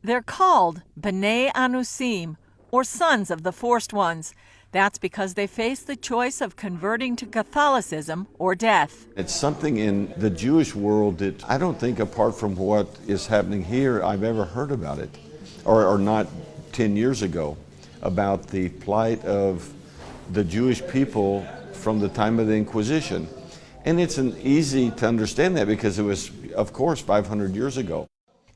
They're called Bnei Anusim, or sons of the forced ones. That's because they face the choice of converting to Catholicism or death. It's something in the Jewish world that I don't think, apart from what is happening here, I've ever heard about it, or not 10 years ago, about the plight of the Jewish people from the time of the Inquisition. And it's easy to understand that because it was, of course, 500 years ago.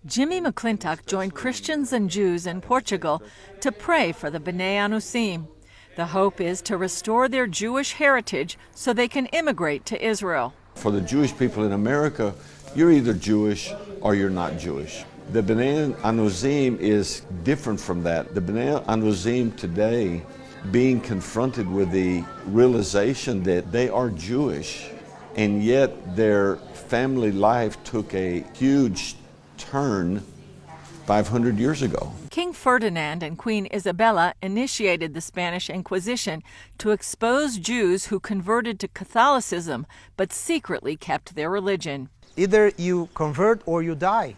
Jimmy McClintock joined Christians and Jews in Portugal to pray for the Bnei Anusim. The hope is to restore their Jewish heritage so they can immigrate to Israel. For the Jewish people in America, you're either Jewish or you're not Jewish. The Bnei Anusim is different from that. The Bnei Anusim today, being confronted with the realization that they are Jewish, and yet their family life took a huge turn 500 years ago. King Ferdinand and Queen Isabella initiated the Spanish Inquisition to expose Jews who converted to Catholicism but secretly kept their religion. Either you convert or you die.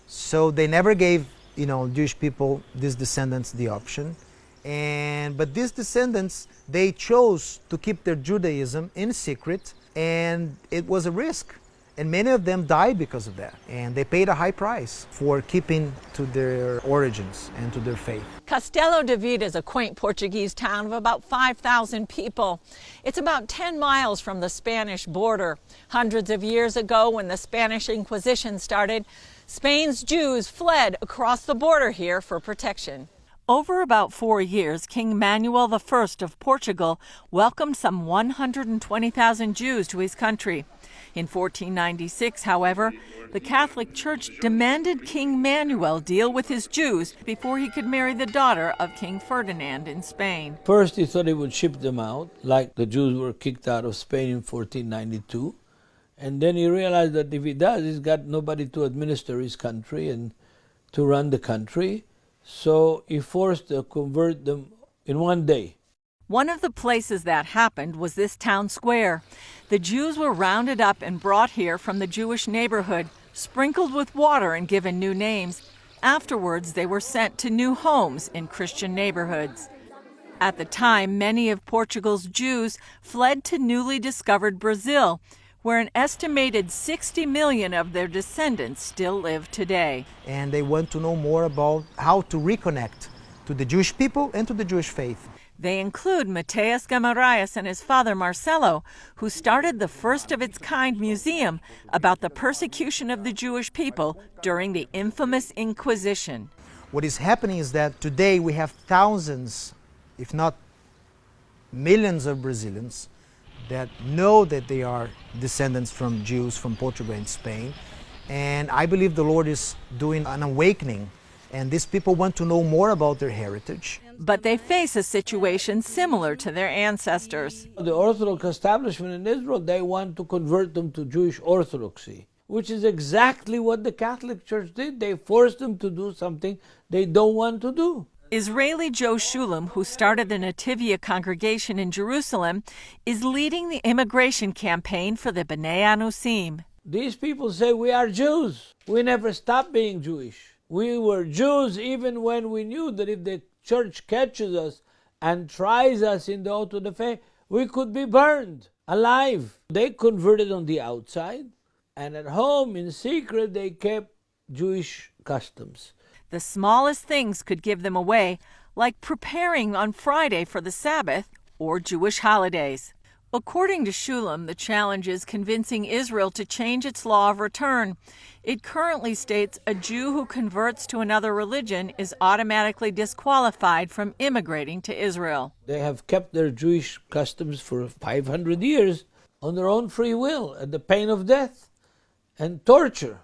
So they never gave, Jewish people, these descendants, the option. But these descendants, they chose to keep their Judaism in secret, and it was a risk. And many of them died because of that. And they paid a high price for keeping to their origins and to their faith. Castelo de Vide is a quaint Portuguese town of about 5,000 people. It's about 10 miles from the Spanish border. Hundreds of years ago, when the Spanish Inquisition started, Spain's Jews fled across the border here for protection. Over about 4 years, King Manuel I of Portugal welcomed some 120,000 Jews to his country. In 1496, however, the Catholic Church demanded King Manuel deal with his Jews before he could marry the daughter of King Ferdinand in Spain. First, he thought he would ship them out, like the Jews were kicked out of Spain in 1492. And then he realized that if he does, he's got nobody to administer his country and to run the country. So he forced to convert them in one day. One of the places that happened was this town square. The Jews were rounded up and brought here from the Jewish neighborhood, sprinkled with water and given new names. Afterwards, they were sent to new homes in Christian neighborhoods. At the time, many of Portugal's Jews fled to newly discovered Brazil, where an estimated 60 million of their descendants still live today. And they want to know more about how to reconnect to the Jewish people and to the Jewish faith. They include Mateus Guimarães and his father Marcelo, who started the first of its kind museum about the persecution of the Jewish people during the infamous Inquisition. What is happening is that today we have thousands, if not millions of Brazilians that know that they are descendants from Jews from Portugal and Spain. And I believe the Lord is doing an awakening, and these people want to know more about their heritage. But they face a situation similar to their ancestors. The Orthodox establishment in Israel, they want to convert them to Jewish Orthodoxy, which is exactly what the Catholic Church did. They forced them to do something they don't want to do. Israeli Joe Shulam, who started the Nativia congregation in Jerusalem, is leading the immigration campaign for the Bnei Anusim. These people say we are Jews. We never stopped being Jewish. We were Jews even when we knew that if the church catches us and tries us in the auto de fe, we could be burned alive. They converted on the outside, and at home in secret they kept Jewish customs. The smallest things could give them away, like preparing on Friday for the Sabbath or Jewish holidays. According to Shulam, the challenge is convincing Israel to change its law of return. It currently states a Jew who converts to another religion is automatically disqualified from immigrating to Israel. They have kept their Jewish customs for 500 years on their own free will at the pain of death and torture.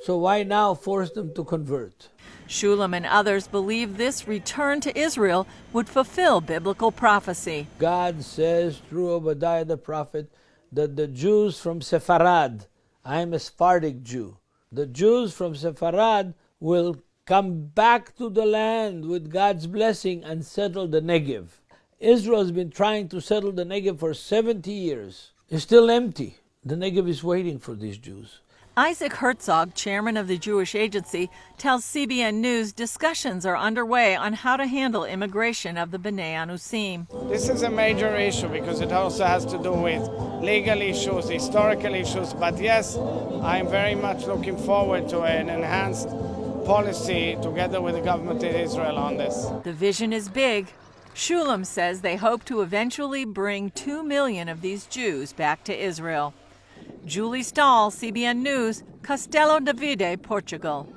So why now force them to convert? Shulam and others believe this return to Israel would fulfill biblical prophecy. God says through Obadiah the prophet that the Jews from Sepharad, I am a Sephardic Jew, the Jews from Sepharad will come back to the land with God's blessing and settle the Negev. Israel has been trying to settle the Negev for 70 years. It's still empty. The Negev is waiting for these Jews. Isaac Herzog, chairman of the Jewish Agency, tells CBN News discussions are underway on how to handle immigration of the Bnei Anusim. This is a major issue because it also has to do with legal issues, historical issues. But yes, I'm very much looking forward to an enhanced policy together with the government of Israel on this. The vision is big. Shulam says they hope to eventually bring 2 million of these Jews back to Israel. Julie Stahl, CBN News, Castelo David, Portugal.